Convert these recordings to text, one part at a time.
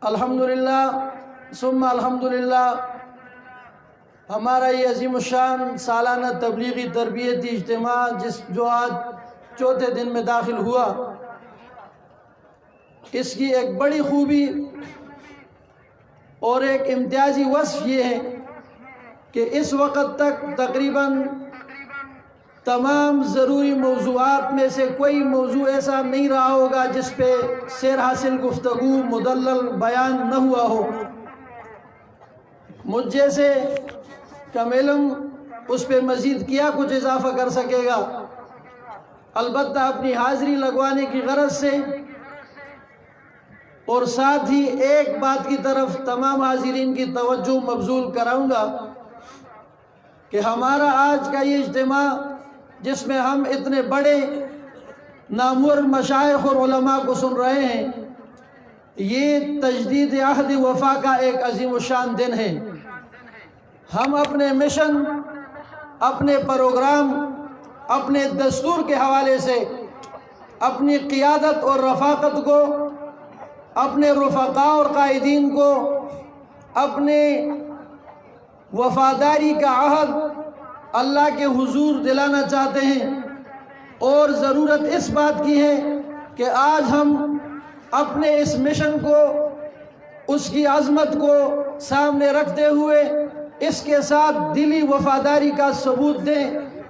الحمدللہ ثم الحمدللہ ہمارا یہ عظیم الشان سالانہ تبلیغی تربیتی اجتماع جو آج چوتھے دن میں داخل ہوا، اس کی ایک بڑی خوبی اور ایک امتیازی وصف یہ ہے کہ اس وقت تک تقریباً تمام ضروری موضوعات میں سے کوئی موضوع ایسا نہیں رہا ہوگا جس پہ سیر حاصل گفتگو مدلل بیان نہ ہوا ہو۔ مجھ جیسے کم علم اس پہ مزید کیا کچھ اضافہ کر سکے گا، البتہ اپنی حاضری لگوانے کی غرض سے اور ساتھ ہی ایک بات کی طرف تمام حاضرین کی توجہ مبذول کراؤں گا کہ ہمارا آج کا یہ اجتماع جس میں ہم اتنے بڑے نامور مشائخ اور علماء کو سن رہے ہیں، یہ تجدید عہد وفا کا ایک عظیم الشان دن ہے۔ ہم اپنے مشن، اپنے پروگرام، اپنے دستور کے حوالے سے اپنی قیادت اور رفاقت کو، اپنے رفقاء اور قائدین کو اپنے وفاداری کا عہد اللہ کے حضور دلانا چاہتے ہیں، اور ضرورت اس بات کی ہے کہ آج ہم اپنے اس مشن کو، اس کی عظمت کو سامنے رکھتے ہوئے اس کے ساتھ دلی وفاداری کا ثبوت دیں۔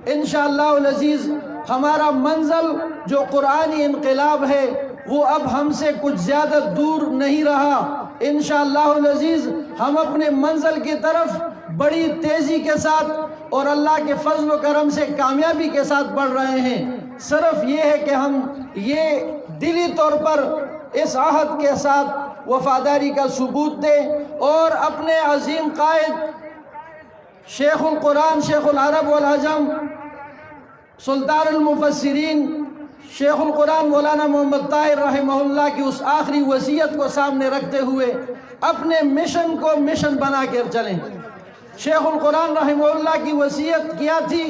انشاءاللہ العزیز ہمارا منزل جو قرآنی انقلاب ہے وہ اب ہم سے کچھ زیادہ دور نہیں رہا۔ انشاءاللہ العزیز ہم اپنے منزل کی طرف بڑی تیزی کے ساتھ اور اللہ کے فضل و کرم سے کامیابی کے ساتھ بڑھ رہے ہیں۔ صرف یہ ہے کہ ہم یہ دلی طور پر اس عہد کے ساتھ وفاداری کا ثبوت دیں اور اپنے عظیم قائد شیخ القرآن، شیخ العرب والعجم، سلطان المفسرین شیخ القرآن مولانا محمد طاہر رحمہ اللہ کی اس آخری وصیت کو سامنے رکھتے ہوئے اپنے مشن کو مشن بنا کر چلیں۔ شیخ القرآن رحمہ اللہ کی وصیت کیا تھی؟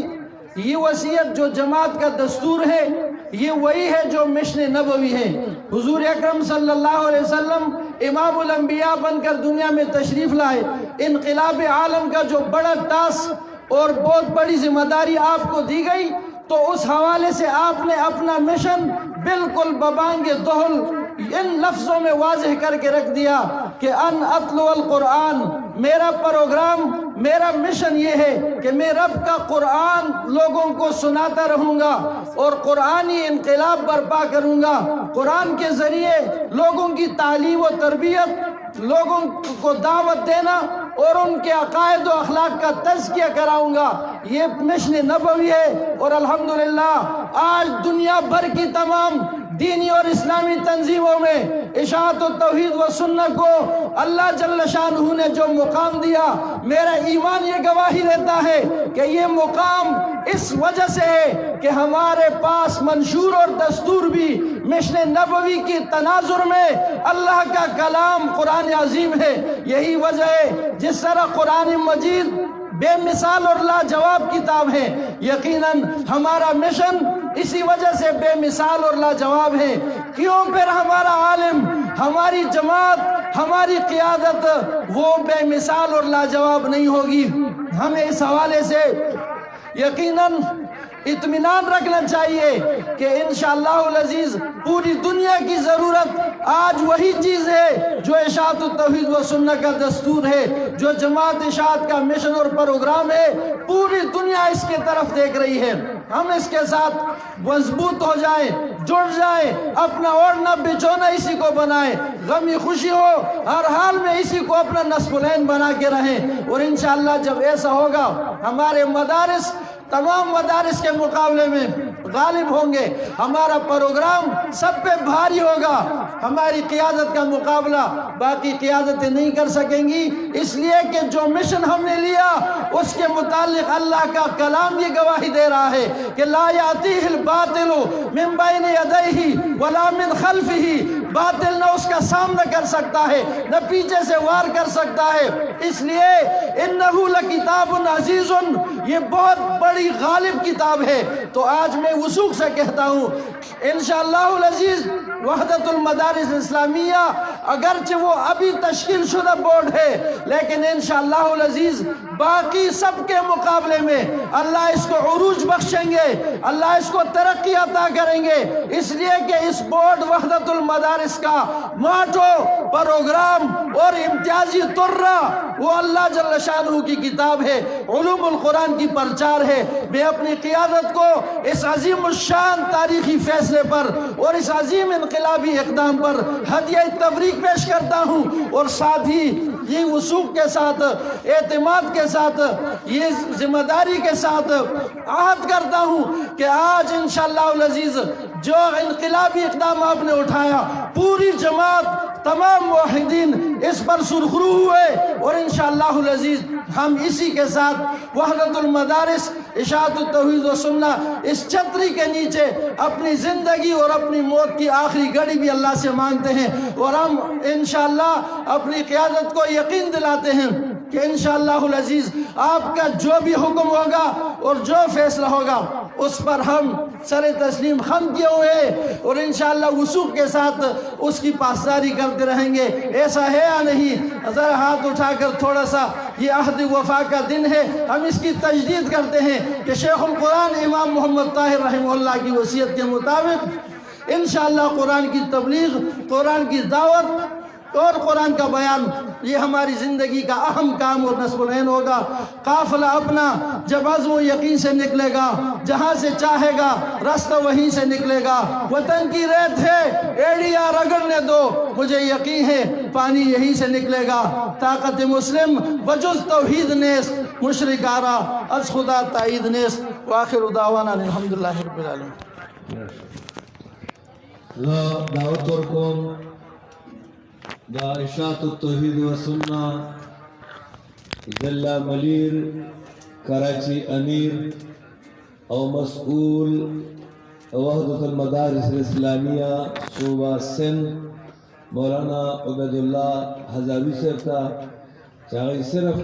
یہ وصیت جو جماعت کا دستور ہے یہ وہی ہے جو مشن نبوی ہے۔ حضور اکرم صلی اللہ علیہ وسلم امام الانبیاء بن کر دنیا میں تشریف لائے، انقلاب عالم کا جو بڑا ٹاسک اور بہت بڑی ذمہ داری آپ کو دی گئی، تو اس حوالے سے آپ نے اپنا مشن بالکل ببانگ دہل ان لفظوں میں واضح کر کے رکھ دیا کہ ان اتلو القرآن، میرا پروگرام، میرا مشن یہ ہے کہ میں رب کا قرآن لوگوں کو سناتا رہوں گا اور قرآنی انقلاب برپا کروں گا۔ قرآن کے ذریعے لوگوں کی تعلیم و تربیت، لوگوں کو دعوت دینا اور ان کے عقائد و اخلاق کا تزکیہ کراؤں گا، یہ مشن نبوی ہے۔ اور الحمدللہ آج دنیا بھر کی تمام دینی اور اسلامی تنظیموں میں اشاعت و توحید و سنت کو اللہ جل شانہ نے جو مقام دیا، میرا ایمان یہ گواہی دیتا ہے کہ یہ مقام اس وجہ سے ہے کہ ہمارے پاس منشور اور دستور بھی مشن نبوی کی تناظر میں اللہ کا کلام قرآن عظیم ہے۔ یہی وجہ ہے جس طرح قرآن مجید بے مثال اور لاجواب کتاب ہے، یقیناً ہمارا مشن اسی وجہ سے بے مثال اور لاجواب ہے۔ کیوں پھر ہمارا عالم، ہماری جماعت، ہماری قیادت وہ بے مثال اور لاجواب نہیں ہوگی؟ ہمیں اس حوالے سے یقیناً اطمینان رکھنا چاہیے کہ انشاءاللہ العزیز پوری دنیا کی ضرورت آج وہی چیز ہے جو اشاعت التوحید و سنت کا دستور ہے، جو جماعت اشاعت کا مشن اور پروگرام ہے، پوری دنیا اس کے طرف دیکھ رہی ہے۔ ہم اس کے ساتھ مضبوط ہو جائیں، جڑ جائیں، اپنا اوڑھنا بچھونا اسی کو بنائیں، غمی خوشی ہو ہر حال میں اسی کو اپنا نصب العین بنا کے رہیں، اور انشاءاللہ جب ایسا ہوگا ہمارے مدارس تمام مدارس کے مقابلے میں غالب ہوں گے، ہمارا پروگرام سب پہ بھاری ہوگا، ہماری قیادت کا مقابلہ باقی قیادتیں نہیں کر سکیں گی، اس لیے کہ جو مشن ہم نے لیا اس کے متعلق اللہ کا کلام یہ گواہی دے رہا ہے کہ لا یاتیہ الباطل من بین یدیہ ولا من خلفہ، باطل نہ اس کا سامنا کر سکتا ہے نہ پیچھے سے وار کر سکتا ہے۔ اس لیے انہ لکتاب عزیز، یہ بہت بڑی غالب کتاب ہے۔ تو آج میں وثوق سے کہتا ہوں انشاءاللہ العزیز وحدت المدارس اسلامیہ اگرچہ وہ ابھی تشکیل شدہ بورڈ ہے، لیکن انشاءاللہ العزیز باقی سب کے مقابلے میں اللہ اس کو عروج بخشیں گے، اللہ اس کو ترقی عطا کریں گے، اس لیے کہ اس بورڈ وحدت المدارس کا موٹو، پروگرام اور امتیازی طرہ وہ اللہ جل شانہ کی کتاب ہے، علوم القرآن کی پرچار ہے۔ میں اپنی قیادت کو اس عظیم الشان تاریخی فیصلے پر اور اس عظیم انقلابی اقدام پر ہدیہ تبریک پیش کرتا ہوں، اور ساتھ ہی یہ وثوق کے ساتھ، اعتماد کے ساتھ، یہ ذمہ داری کے ساتھ عہد کرتا ہوں کہ آج انشاءاللہ العزیز جو انقلابی اقدام آپ نے اٹھایا، پوری جماعت، تمام موحدین اس پر سرخرو ہوئے، اور انشاءاللہ العزیز ہم اسی کے ساتھ وحدت المدارس اشاعت التوحید و سنہ اس چھتری کے نیچے اپنی زندگی اور اپنی موت کی آخری گھڑی بھی اللہ سے مانگتے ہیں، اور ہم انشاءاللہ اپنی قیادت کو یقین دلاتے ہیں کہ انشاءاللہ العزیز آپ کا جو بھی حکم ہوگا اور جو فیصلہ ہوگا اس پر ہم سر تسلیم خم کیے ہوئے، اور انشاءاللہ وثوق کے ساتھ اس کی پاسداری کرتے رہیں گے۔ ایسا ہے یا نہیں؟ ذرا ہاتھ اٹھا کر تھوڑا سا، یہ عہد وفا کا دن ہے، ہم اس کی تجدید کرتے ہیں کہ شیخ القرآن امام محمد طاہر رحمہ اللہ کی وصیت کے مطابق انشاءاللہ قرآن کی تبلیغ، قرآن کی دعوت اور قرآن کا بیان یہ ہماری زندگی کا اہم کام اور نصب العین ہوگا۔ قافلہ اپنا جب عزم و یقین سے نکلے گا، جہاں سے چاہے گا راستہ وہیں سے نکلے گا۔ وطن کی ریت ہے ایڑیاں رگڑنے دو، مجھے یقین ہے پانی یہیں سے نکلے گا۔ طاقت مسلم بجز توحید نیست، مشرک آرا از خدا تائید نیست۔ وآخر دعوانا الحمدللہ رب العالمین۔ دعوت ورکوم دا اشاعت التوحید و سنہ ضلع ملیر کراچی امیر او مسئول وحدت المدارس الاسلامیہ صوبہ سندھ مولانا عبید اللہ حضاوی صاحب تا چاہی صرف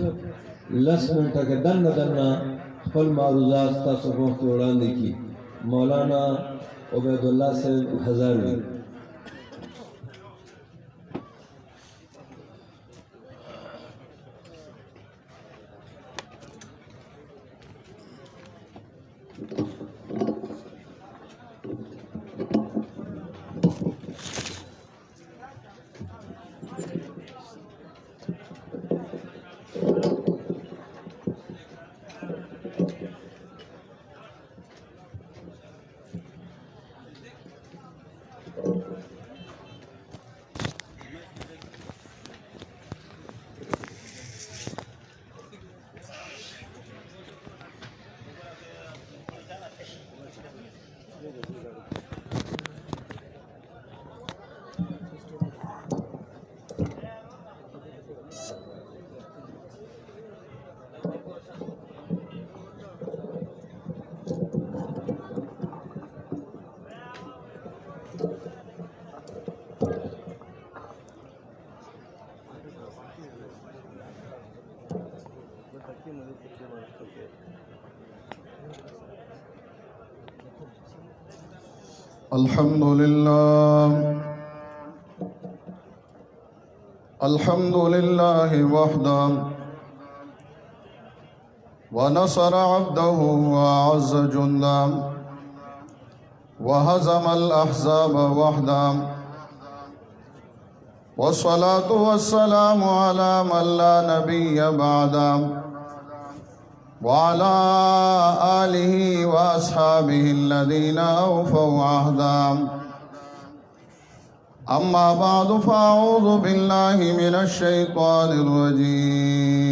10 منٹ کے دن خپل معروضات تا سبوخت وڑاندے کی۔ مولانا عبید اللہ صاحب حضاوی۔ الحمد لله وحده ونصر عبده وأعز جنده وهزم الأحزاب وحده والصلاة والسلام على من لا نبي بعده وعلى آله وأصحابه الذين أوفوا عهدا أما بعد فأعوذ بالله من الشيطان الرجيم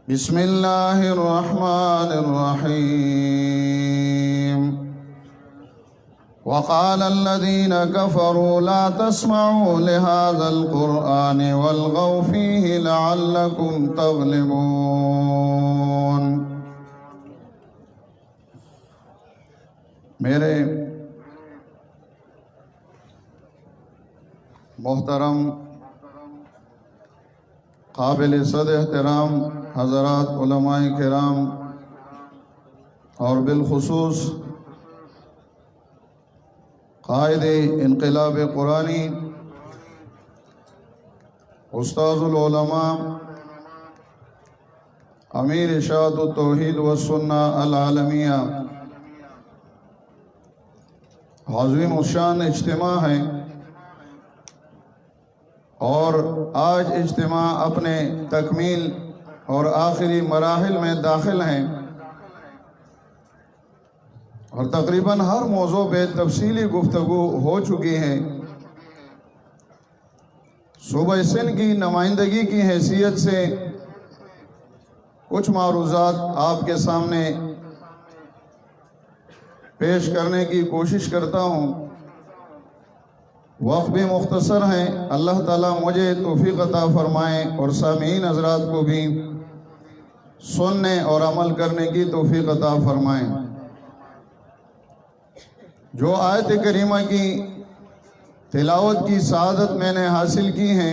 بسم الله الرحمن الرحيم وقال الذين كفروا لا تسمعوا لهذا القرآن والغوا فيه لعلكم تغلبون۔ میرے محترم قابل صد احترام حضرات علماء کرام اور بالخصوص قائد انقلاب قرآنی، استاذ العلماء، امیر اشاعت التوحید والسنہ العالمیہ، عظیم الشان اجتماع ہے اور آج اجتماع اپنے تکمیل اور آخری مراحل میں داخل ہیں اور تقریباً ہر موضوع پہ تفصیلی گفتگو ہو چکی ہے۔ صوبہ سندھ کی نمائندگی کی حیثیت سے کچھ معروضات آپ کے سامنے پیش کرنے کی کوشش کرتا ہوں۔ وقت بھی مختصر ہیں، اللہ تعالیٰ مجھے توفیق عطا فرمائیں اور سامعین حضرات کو بھی سننے اور عمل کرنے کی توفیق عطا فرمائیں۔ جو آیت کریمہ کی تلاوت کی سعادت میں نے حاصل کی ہے،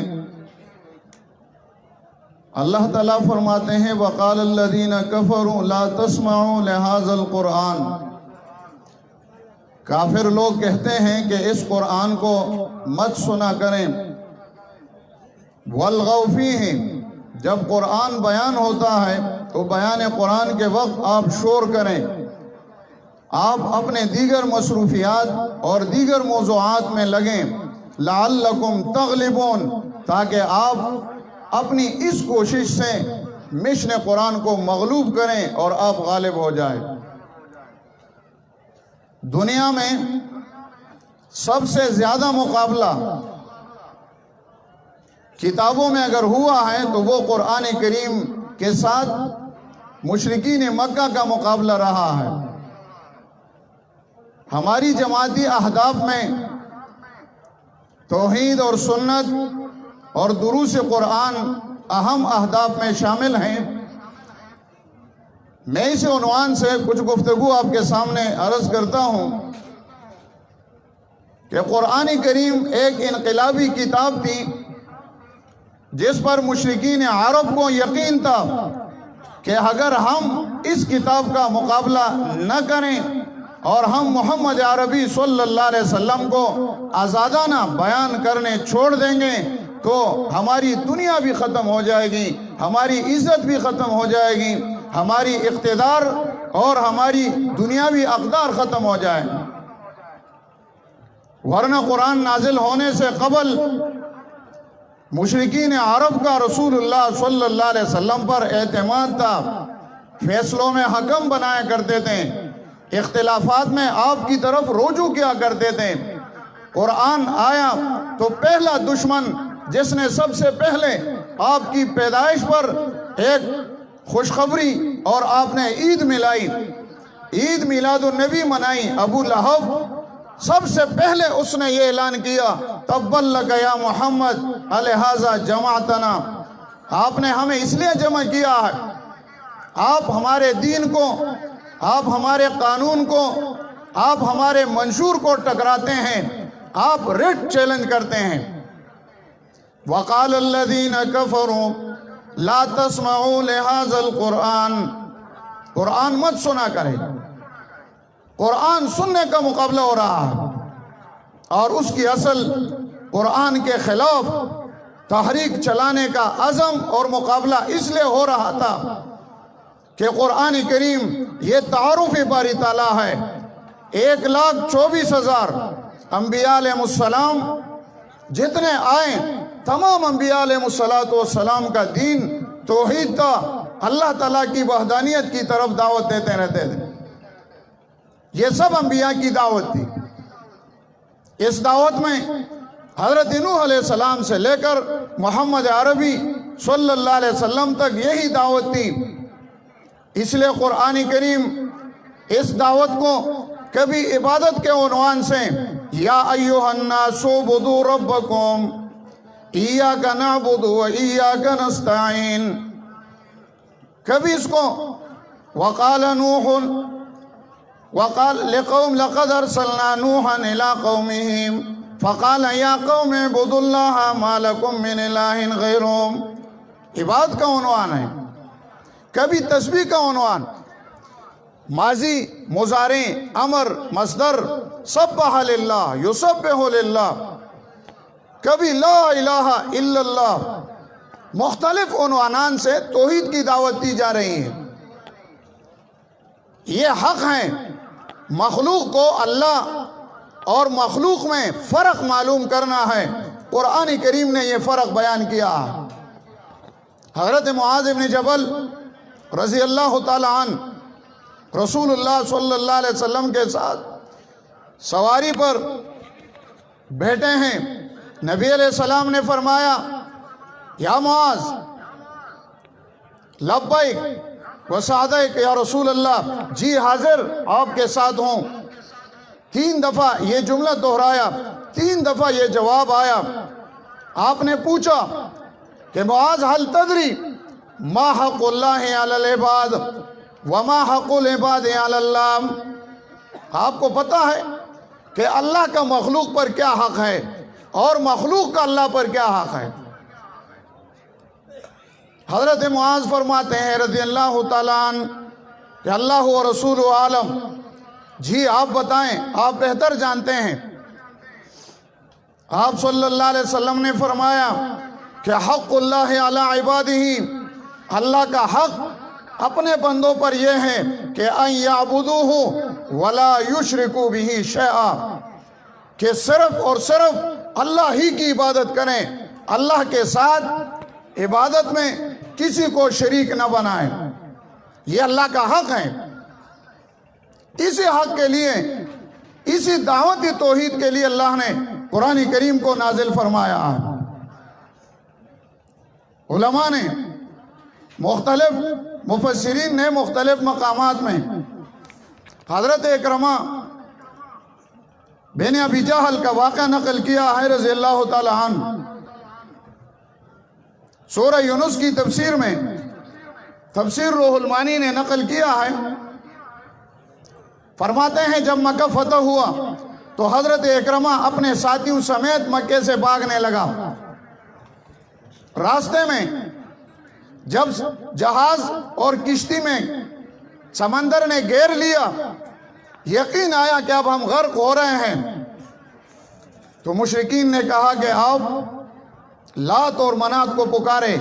اللہ تعالیٰ فرماتے ہیں وَقَالَ الَّذِينَ كَفَرُوا لَا تَسْمَعُوا لِهَذَا الْقُرْآنِ، کافر لوگ کہتے ہیں کہ اس قرآن کو مت سنا کریں۔ وَالْغَوْا فِيهِ، جب قرآن بیان ہوتا ہے تو بیان قرآن کے وقت آپ شور کریں، آپ اپنے دیگر مصروفیات اور دیگر موضوعات میں لگیں۔ لَعَلَّكُمْ تَغْلِبُونَ، تاکہ آپ اپنی اس کوشش سے مشن قرآن کو مغلوب کریں اور آپ غالب ہو جائیں۔ دنیا میں سب سے زیادہ مقابلہ کتابوں میں اگر ہوا ہے تو وہ قرآن کریم کے ساتھ مشرکین مکہ کا مقابلہ رہا ہے۔ ہماری جماعتی اہداف میں توحید اور سنت اور دروس قرآن اہم اہداف میں شامل ہیں۔ میں اس عنوان سے کچھ گفتگو آپ کے سامنے عرض کرتا ہوں کہ قرآن کریم ایک انقلابی کتاب تھی جس پر مشرکین عرب کو یقین تھا کہ اگر ہم اس کتاب کا مقابلہ نہ کریں اور ہم محمد عربی صلی اللہ علیہ وسلم کو آزادانہ بیان کرنے چھوڑ دیں گے تو ہماری دنیا بھی ختم ہو جائے گی، ہماری عزت بھی ختم ہو جائے گی، ہماری اقتدار اور ہماری دنیاوی اقدار ختم ہو جائے۔ ورنہ قرآن نازل ہونے سے قبل مشرکین عرب کا رسول اللہ صلی اللہ علیہ وسلم پر اعتماد تھا، فیصلوں میں حکم بنایا کرتے تھے، اختلافات میں آپ کی طرف رجوع کیا کرتے تھے۔ قرآن آیا تو پہلا دشمن جس نے سب سے پہلے آپ کی پیدائش پر ایک خوشخبری اور آپ نے عید ملائی، عید میلاد النبی منائی، ابو لہب سب سے پہلے اس نے یہ اعلان کیا تبّت لک یا محمد الہٰذا جمعتنا، آپ نے ہمیں اس لیے جمع کیا ہے، آپ ہمارے دین کو، آپ ہمارے قانون کو، آپ ہمارے منشور کو ٹکراتے ہیں، آپ ریٹ چیلنج کرتے ہیں۔ وَقَالَ الَّذِينَ كَفَرُوا لَا تَسْمَعُوا لِهَذَا الْقُرْآنِ، قرآن مت سنا کرے۔ قرآن سننے کا مقابلہ ہو رہا ہے اور اس کی اصل قرآن کے خلاف تحریک چلانے کا عزم اور مقابلہ اس لیے ہو رہا تھا کہ قرآن کریم یہ تعارف باری تعالیٰ ہے۔ 1,24,000 انبیاء علیہ السلام جتنے آئے، تمام انبیاء علیہ السلام کا دین توحید تھا، اللہ تعالیٰ کی وحدانیت کی طرف دعوت دیتے رہتے تھے۔ یہ سب انبیاء کی دعوت تھی۔ اس دعوت میں حضرت نوح علیہ السلام سے لے کر محمد عربی صلی اللہ علیہ وسلم تک یہی دعوت تھی۔ اس لیے قرآن کریم اس دعوت کو کبھی عبادت کے عنوان سے یا ایھا الناس اعبدوا ربکم ایاک نعبد و ایاک نستعین، کبھی اس کو وقال نوح وقال لقوم لقد ارسلنا نوحا الى قومهم فقال یا قوم اعبدوا اللہ ما لکم من الہ غیرہ، عبادت کا عنوان ہے، کبھی تسبیح کا عنوان، ماضی مضارع امر مصدر سبح للہ یسبح للہ، کبھی لا الہ الا اللہ، مختلف عنوانات سے توحید کی دعوت دی جا رہی ہے۔ یہ حق ہے مخلوق کو اللہ اور مخلوق میں فرق معلوم کرنا ہے۔ قرآن کریم نے یہ فرق بیان کیا۔ حضرت معاذ بن جبل رضی اللہ تعالی عنہ رسول اللہ صلی اللہ علیہ وسلم کے ساتھ سواری پر بیٹھے ہیں۔ نبی علیہ السلام نے فرمایا یا معاذ لبیک و سعدیک یا رسول اللہ، جی حاضر آپ کے ساتھ ہوں۔ 3 دفعہ یہ جملہ دہرایا، 3 دفعہ یہ جواب آیا۔ آپ نے پوچھا کہ معاذ حل تدری ما حق اللہ علی العباد وما حق العباد علی اللہ، آپ کو پتہ ہے کہ اللہ کا مخلوق پر کیا حق ہے اور مخلوق کا اللہ پر کیا حق ہے؟ حضرت معاذ فرماتے ہیں رضی اللہ تعالیٰ عنہ کہ اللہ و رسول عالم، جی آپ بتائیں، آپ بہتر جانتے ہیں۔ آپ صلی اللہ علیہ وسلم نے فرمایا کہ حق اللہ علی عبادہ، اللہ کا حق اپنے بندوں پر یہ ہے کہ ان یعبدوہ ولا یشرکوا بہ شیئا، کہ صرف اور صرف اللہ ہی کی عبادت کریں، اللہ کے ساتھ عبادت میں کسی کو شریک نہ بنائیں۔ یہ اللہ کا حق ہے۔ اسی حق کے لیے، اسی دعوت توحید کے لیے اللہ نے قرآن کریم کو نازل فرمایا۔ علماء نے، مختلف مفسرین نے مختلف مقامات میں حضرت اکرمہ بن ابی جہل کا واقعہ نقل کیا ہے رضی اللہ تعالی عنہ۔ سورہ یونس کی تفسیر میں تفسیر روح المانی نے نقل کیا ہے، فرماتے ہیں جب مکہ فتح ہوا تو حضرت اکرمہ اپنے ساتھیوں سمیت مکے سے بھاگنے لگا۔ راستے میں جب جہاز اور کشتی میں سمندر نے گھیر لیا، یقین آیا کہ اب ہم غرق ہو رہے ہیں، تو مشرکین نے کہا کہ آپ لات اور منات کو پکارے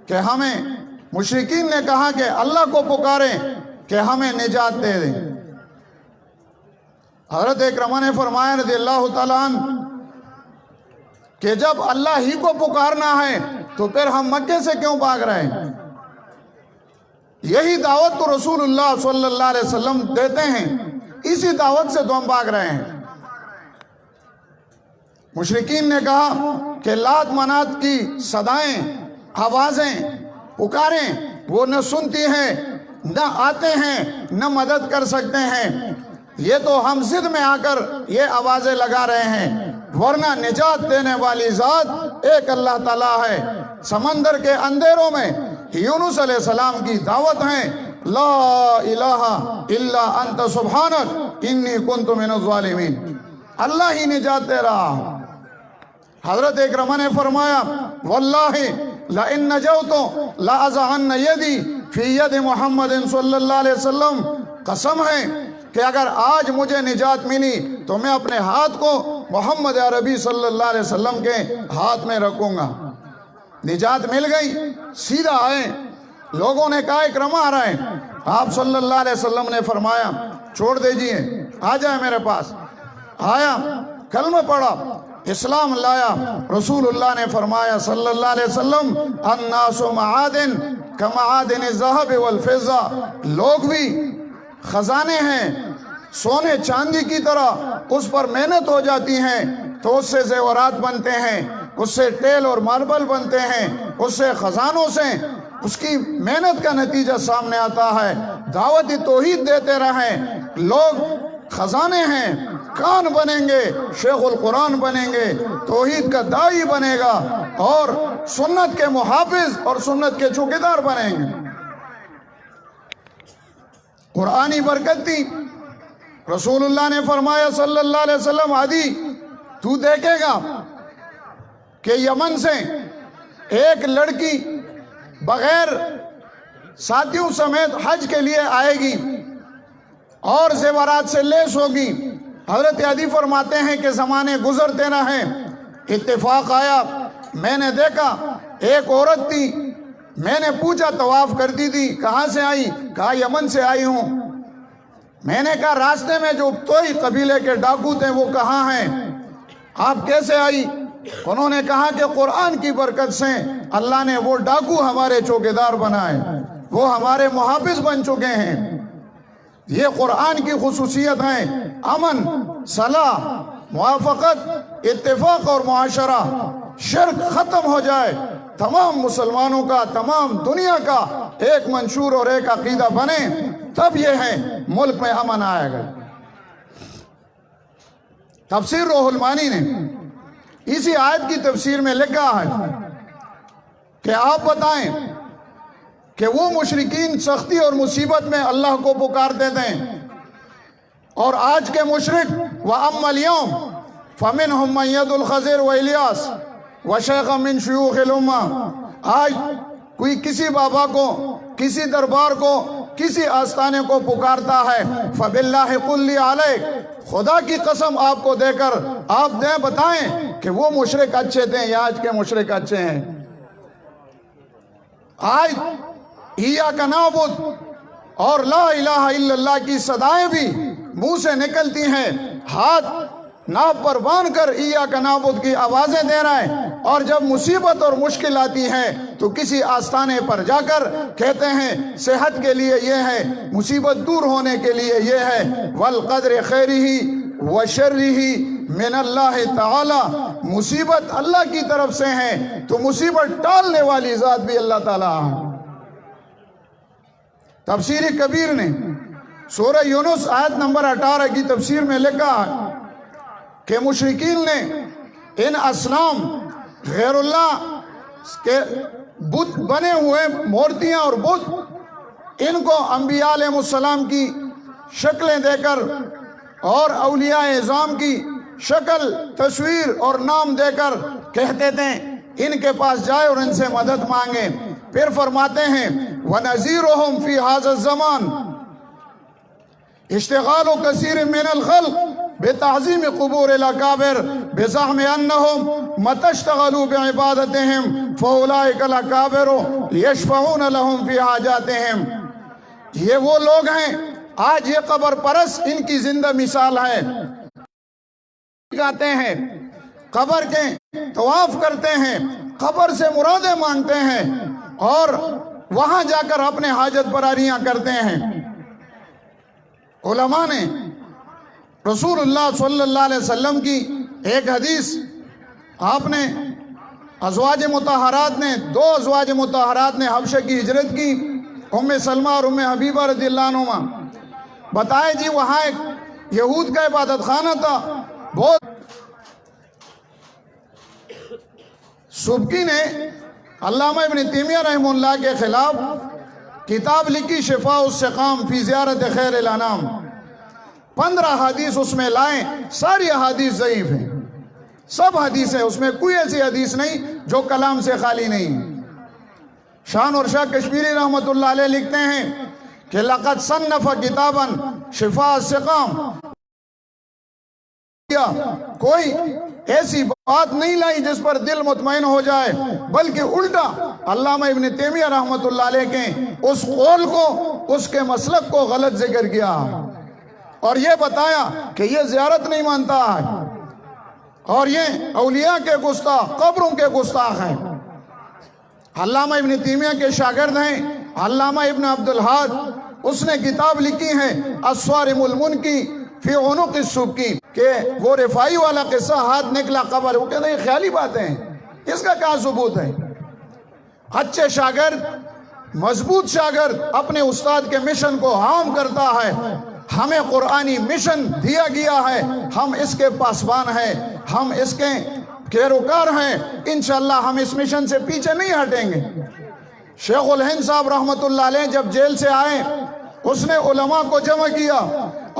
کہ ہمیں، مشرکین نے کہا کہ اللہ کو پکارے کہ ہمیں نجات دے دیں۔ حضرت اکرمہ نے فرمایا رضی اللہ تعالیٰ عنہ کہ جب اللہ ہی کو پکارنا ہے تو پھر ہم مکے سے کیوں بھاگ رہے ہیں؟ یہی دعوت تو رسول اللہ صلی اللہ علیہ وسلم دیتے ہیں، اسی دعوت سے تو ہم بھاگ رہے ہیں۔ مشرکین نے کہا کہ لات منات کی صدائیں، آوازیں، پکاریں وہ نہ سنتی ہیں، نہ آتے ہیں، نہ مدد کر سکتے ہیں، یہ تو ہم ضد میں آ کر یہ آوازیں لگا رہے ہیں، ورنہ نجات دینے والی ذات ایک اللہ تعالیٰ ہے۔ سمندر کے اندھیروں میں یونس علیہ السلام کی دعوت ہے، لا الہ الا انت سبحانک انی کنت من الظالمین، اللہ ہی نجات دے رہا۔ حضرت اکرمہ نے فرمایا واللہ لئن نجوت لأضعن یدی فی ید محمد صلی اللہ علیہ وسلم، قسم ہے کہ اگر آج مجھے نجات ملی تو میں اپنے ہاتھ کو محمد عربی صلی اللہ علیہ وسلم کے ہاتھ میں رکھوں گا۔ نجات مل گئی، سیدھا آئے، لوگوں نے کہا اکرمہ آ رہا ہے، آپ صلی اللہ علیہ وسلم نے فرمایا چھوڑ دیجئے، آ جائے میرے پاس۔ آیا، کلمہ پڑھا، اسلام لایا۔ رسول اللہ نے فرمایا صلی اللہ علیہ وسلم الناس معادن کمعادن الذهب والفضہ، لوگ بھی خزانے ہیں، سونے چاندی کی طرح اس پر محنت ہو جاتی ہیں تو اس سے زیورات بنتے ہیں، اس سے ٹیل اور ماربل بنتے ہیں، اس سے خزانوں سے اس کی محنت کا نتیجہ سامنے آتا ہے۔ دعوت توحید دیتے رہیں، لوگ خزانے ہیں، کان بنیں گے، شیخ القرآن بنیں گے، توحید کا داعی بنے گا اور سنت کے محافظ اور سنت کے چوکیدار بنیں گے۔ قرآنی برکت تھی۔ رسول اللہ نے فرمایا صلی اللہ علیہ وسلم عدی تو دیکھے گا کہ یمن سے ایک لڑکی بغیر ساتھیوں سمیت حج کے لیے آئے گی اور زیورات سے لیس ہوگی، حضرت عدی فرماتے ہیں کہ زمانے گزرتے رہے، اتفاق آیا، میں نے دیکھا ایک عورت تھی، میں نے پوچھا طواف کرتی تھی، کہاں سے آئی؟ کہا یمن سے آئی ہوں۔ میں نے کہا راستے میں جو توئی قبیلے کے ڈاکو تھے وہ کہاں ہیں؟ آپ کیسے آئی؟ انہوں نے کہا کہ قرآن کی برکت سے اللہ نے وہ ڈاکو ہمارے چوکیدار بنائے، وہ ہمارے محافظ بن چکے ہیں۔ یہ قرآن کی خصوصیت ہے، امن، صلاح، موافقت، اتفاق اور معاشرہ، شرک ختم ہو جائے، تمام مسلمانوں کا، تمام دنیا کا ایک منشور اور ایک عقیدہ بنے، تب یہ ہے ملک میں امن آئے گا۔ تفسیر روح المانی نے اسی آیت کی تفسیر میں لکھا ہے کہ آپ بتائیں کہ وہ مشرکین سختی اور مصیبت میں اللہ کو پکارتے تھے، اور آج کے مشرک وَأَمَّا الْيَوْمِ فَمِنْهُمْ مَنْ يَدْعُو الْخَضِرَ وَإِلْيَاسَ وَشَيْخًا مِنْ شُيُوخِ الْأُمَّةِ۔ آج کوئی کسی بابا کو، کسی دربار کو، کسی آستانے کو پکارتا ہے، فَبِاللَّهِ قُلْ لِي عَلَيْكَ، خدا کی قسم آپ کو دے کر آپ دیں بتائیں کہ وہ مشرک اچھے تھے یا آج کے مشرک اچھے ہیں؟ آج ایاک نعبد اور لا الہ الا اللہ کی صدائیں بھی منہ سے نکلتی ہیں، ہاتھ ناپ پر باندھ کر ایاک نعبد کی آوازیں دے رہے ہیں، اور جب مصیبت اور مشکل آتی ہے تو کسی آستانے پر جا کر کہتے ہیں صحت کے لیے یہ ہے، مصیبت دور ہونے کے لیے یہ ہے، والقدر خیرہ وشرہ من اللہ تعالی، مصیبت اللہ کی طرف سے ہے تو مصیبت ٹالنے والی ذات بھی اللہ تعالیٰ ہے۔ تفسیر کبیر نے سورہ یونس آیت نمبر 18 کی تفسیر میں لکھا کہ مشرکین نے ان اصنام غیر اللہ کے بت بنے ہوئے مورتیاں اور بت، ان کو انبیاء علیہ السلام کی شکلیں دے کر اور اولیاء اعظام کی شکل، تصویر اور نام دے کر کہتے تھے ان کے پاس جائے اور ان سے مدد مانگے۔ پھر فرماتے ہیں وَنَذِيرُهُمْ فِي هَذَا الزَّمَانِ اشتغال كثير من الخلق بتعظيم قبور الأكابر بزعم أنهم متى اشتغلوا بعبادتهم فأولئك الأكابر يشفعون لهم في حاجاتهم۔ یہ وہ لوگ ہیں، آج یہ قبر پرست ان کی زندہ مثال ہے، جاتے ہیں قبر کے طواف کرتے ہیں، قبر سے مرادیں مانگتے ہیں اور وہاں جا کر اپنے حاجت براریاں کرتے ہیں۔ علماء نے رسول اللہ صلی اللہ علیہ وسلم کی ایک حدیث، آپ نے ازواج مطہرات نے، دو ازواج مطہرات نے حبشہ کی ہجرت کی، ام سلمہ اور ام حبیبہ رضی اللہ عنہما، بتائے جی وہاں ایک یہود کا عبادت خانہ تھا، بہت سبکی نے علامہ ابن تیمیہ رحمہ اللہ کے خلاف کتاب لکھی شفاء السقام فی زیارت خیر الانام، 15 حدیث اس میں لائیں، ساری حدیث ضعیف ہیں، سب حدیثیں، اس میں کوئی ایسی حدیث نہیں جو کلام سے خالی نہیں۔ شاہ نور شاہ کشمیری رحمۃ اللہ علیہ لکھتے ہیں کہ لقد صنف کتابا شفاء السقام، کوئی ایسی بات نہیں لائی جس پر دل مطمئن ہو جائے، بلکہ الٹا علامہ ابن تیمیہ رحمۃ اللہ علیہ کے اس قول کو، اس کے مسلک کو غلط ذکر کیا اور یہ بتایا کہ یہ زیارت نہیں مانتا ہے اور یہ اولیاء کے گستاخ، قبروں کے گستاخ ہیں۔ علامہ ابن تیمیہ کے شاگرد ہیں علامہ ابن عبدالحاد، اس نے کتاب لکھی ہے الصوارم المنکی فی عنق السبکی، کہ وہ رفائی والا قصہ ہاتھ نکلا قبر، وہ کہتے ہیں یہ خیالی باتیں ہیں، اس کا کیا ثبوت ہے؟ اچھے شاگرد، مضبوط شاگرد اپنے استاد کے مشن کو عام کرتا ہے، ہمیں قرآنی مشن دیا گیا ہے، ہم اس کے پاسبان ہیں، ہم اس کے پیروکار ہیں، انشاءاللہ ہم اس مشن سے پیچھے نہیں ہٹیں گے۔ شیخ الہند صاحب رحمت اللہ علیہ جب جیل سے آئے، اس نے علماء کو جمع کیا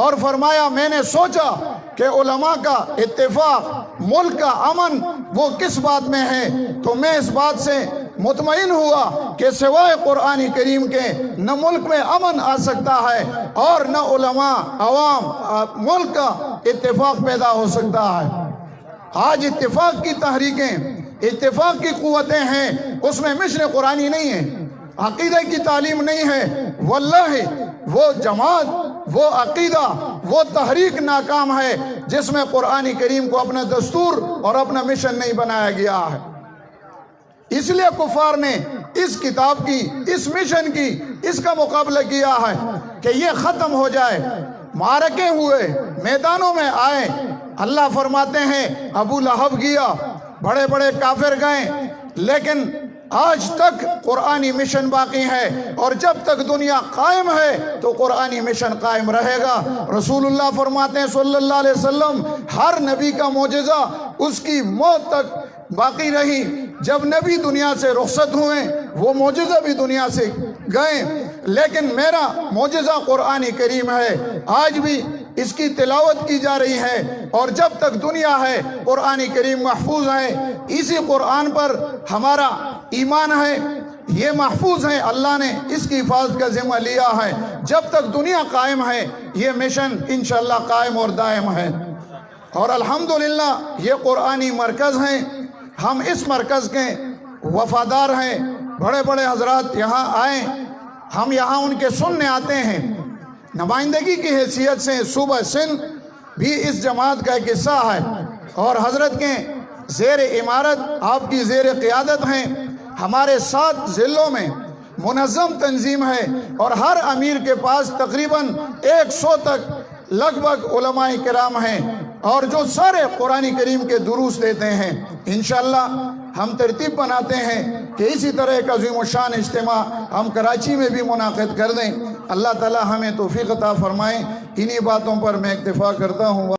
اور فرمایا میں نے سوچا کہ علماء کا اتفاق، ملک کا امن وہ کس بات میں ہے، تو میں اس بات سے مطمئن ہوا کہ سوائے قرآن کریم کے نہ ملک میں امن آ سکتا ہے اور نہ علماء عوام ملک کا اتفاق پیدا ہو سکتا ہے۔ آج اتفاق کی تحریکیں، اتفاق کی قوتیں ہیں، اس میں مشن قرآنی نہیں ہے، عقیدہ کی تعلیم نہیں ہے۔ واللہ وہ جماعت، وہ عقیدہ، وہ تحریک ناکام ہے جس میں قرآن کریم کو اپنا دستور اور اپنا مشن نہیں بنایا گیا ہے۔ اس لیے کفار نے اس کتاب کی، اس مشن کی، اس کا مقابلہ کیا ہے کہ یہ ختم ہو جائے۔ معرکے ہوئے، میدانوں میں آئے، اللہ فرماتے ہیں ابو لہب گیا، بڑے بڑے کافر گئے، لیکن آج تک قرآنی مشن باقی ہے، اور جب تک دنیا قائم ہے تو قرآنی مشن قائم رہے گا۔ رسول اللہ فرماتے ہیں صلی اللہ علیہ وسلم، ہر نبی کا معجزہ اس کی موت تک باقی رہی۔ جب نبی دنیا سے رخصت ہوئے وہ معجزہ بھی دنیا سے گئے، لیکن میرا معجزہ قرآن کریم ہے، آج بھی اس کی تلاوت کی جا رہی ہے، اور جب تک دنیا ہے قرآن کریم محفوظ ہے۔ اسی قرآن پر ہمارا ایمان ہے، یہ محفوظ ہے، اللہ نے اس کی حفاظت کا ذمہ لیا ہے۔ جب تک دنیا قائم ہے یہ مشن انشاءاللہ قائم اور دائم ہے۔ اور الحمدللہ یہ قرآنی مرکز ہیں، ہم اس مرکز کے وفادار ہیں۔ بڑے بڑے حضرات یہاں آئیں، ہم یہاں ان کے سننے آتے ہیں۔ نمائندگی کی حیثیت سے صوبہ سندھ بھی اس جماعت کا ایک حصہ ہے، اور حضرت کے زیر امارت، آپ کی زیر قیادت ہیں۔ ہمارے 7 ضلعوں میں منظم تنظیم ہے، اور ہر امیر کے پاس تقریباً 100 تک لگ بھگ علماء کرام ہیں، اور جو سارے قرآن کریم کے دروس دیتے ہیں۔ انشاءاللہ ہم ترتیب بناتے ہیں کہ اسی طرح ایک عظیم الشان اجتماع ہم کراچی میں بھی منعقد کر دیں۔ اللہ تعالی ہمیں توفیق عطا فرمائیں۔ انہی باتوں پر میں اکتفا کرتا ہوں۔